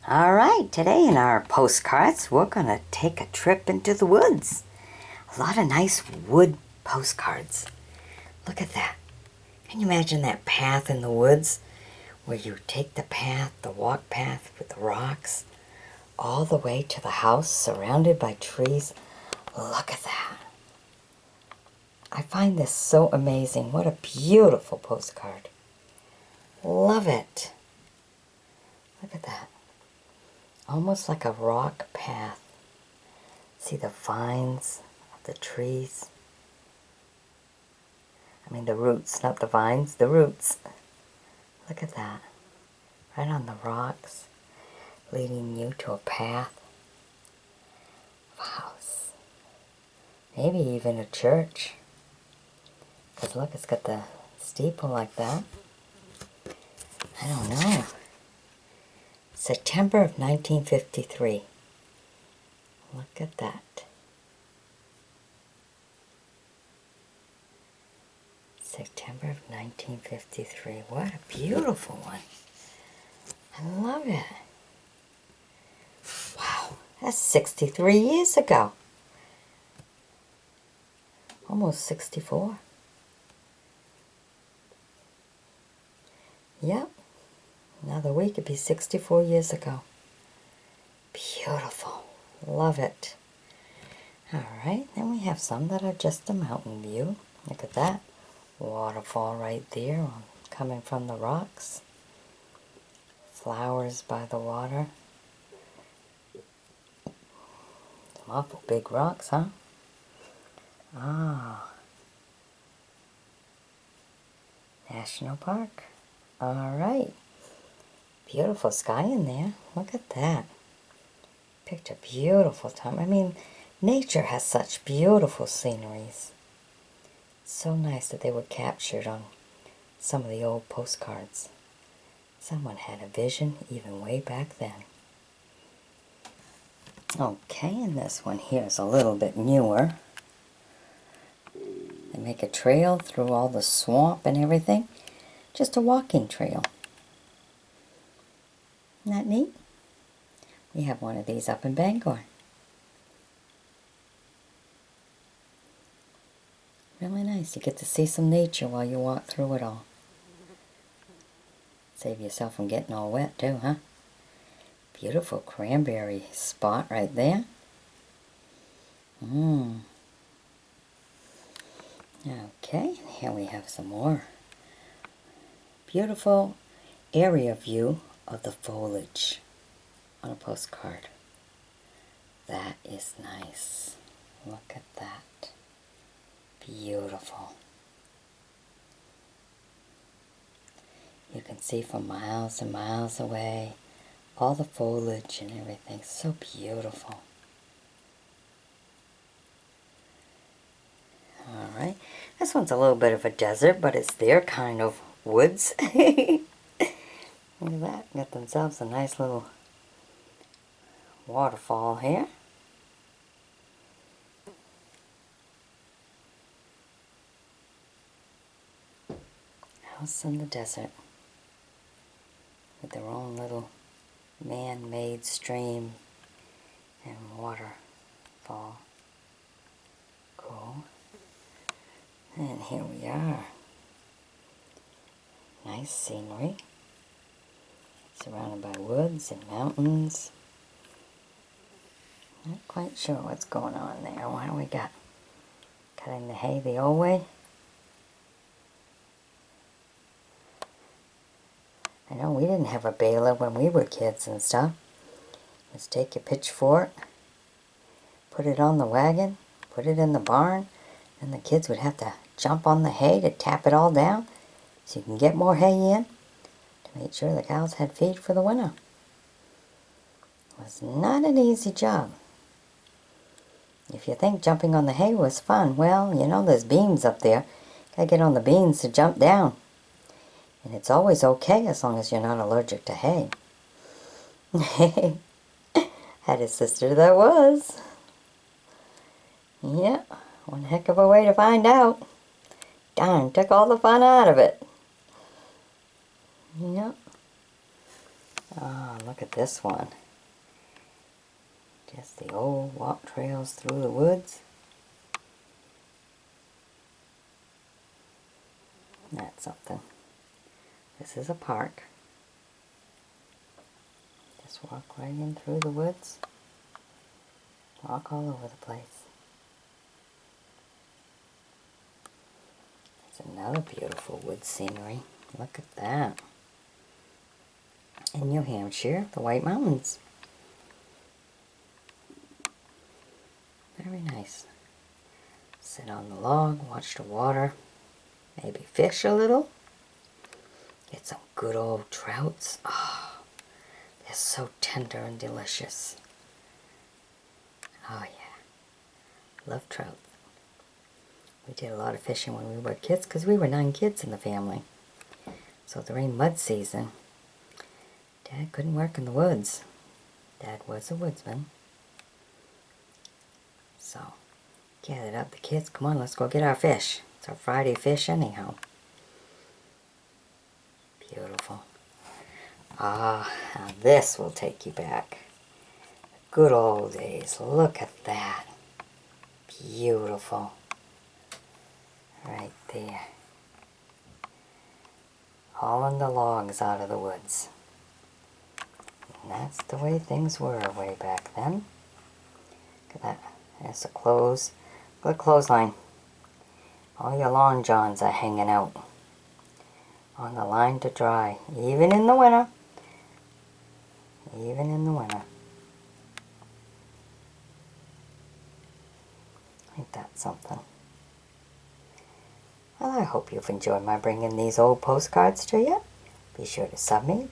Alright, today in our postcards, we're going to take a trip into the woods. A lot of nice wood postcards. Look at that. Can you imagine that path in the woods where you take the path, the walk path with the rocks, all the way to the house surrounded by trees? Look at that. I find this so amazing. What a beautiful postcard. Love it. Look at that. Almost like a rock path. See the vines of the trees? I mean the roots, not the vines, the roots. Look at that. Right on the rocks, leading you to a path of a house. Maybe even a church. Because look, it's got the steeple like that. I don't know. September of 1953. Look at that. September of 1953. What a beautiful one. I love it. Wow, that's 63 years ago. Almost 64. Yep. Another week, it'd be 64 years ago. Beautiful. Love it. Alright, then we have some that are just a mountain view. Look at that. Waterfall right there coming from the rocks. Flowers by the water. Some awful big rocks, huh? Ah. National Park. Alright. Beautiful sky in there. Look at that. Picked a beautiful time. I mean, nature has such beautiful sceneries. It's so nice that they were captured on some of the old postcards. Someone had a vision even way back then. Okay, and this one here is a little bit newer. They make a trail through all the swamp and everything. Just a walking trail. Isn't that neat? We have one of these up in Bangor. Really nice. You get to see some nature while you walk through it all. Save yourself from getting all wet too, huh? Beautiful cranberry spot right there. Okay, and here we have some more. Beautiful area view of the foliage on a postcard. That is nice. Look at that. Beautiful. You can see from miles and miles away all the foliage and everything. So beautiful. Alright. This one's a little bit of a desert, but it's their kind of woods. Look at that. Got themselves a nice little waterfall here. House in the desert with their own little man-made stream and waterfall. Cool. And here we are. Nice scenery. Surrounded by woods and mountains. Not quite sure what's going on there. What do we got? Cutting the hay the old way? I know we didn't have a baler when we were kids and stuff. Just take your pitchfork, put it on the wagon, put it in the barn, and the kids would have to jump on the hay to tap it all down so you can get more hay in to make sure the cows had feed for the winter. It was not an easy job. If you think jumping on the hay was fun, well, you know there's beams up there. Gotta get on the beams to jump down. And it's always okay as long as you're not allergic to hay. Had a sister that was. Yeah, one heck of a way to find out. Darn, took all the fun out of it. Yep. Oh, look at this one. Just the old walk trails through the woods. That's something. This is a park. Just walk right in through the woods. Walk all over the place. There's another beautiful wood scenery. Look at that. In New Hampshire, the White Mountains. Very nice. Sit on the log, watch the water, maybe fish a little. Get some good old trouts. Oh, they're so tender and delicious. Oh yeah, love trout. We did a lot of fishing when we were kids because we were 9 kids in the family. So during mud season, Dad couldn't work in the woods. Dad was a woodsman. So, gathered up the kids. Come on, let's go get our fish. It's our Friday fish anyhow. Beautiful. Ah, now this will take you back. The good old days. Look at that. Beautiful. Right there. Hauling the logs out of the woods. And that's the way things were way back then. Look at that. There's the clothes. Good clothesline. All your lawn johns are hanging out on the line to dry, even in the winter. Even in the winter. Ain't that something? Well, I hope you've enjoyed my bringing these old postcards to you. Be sure to sub me,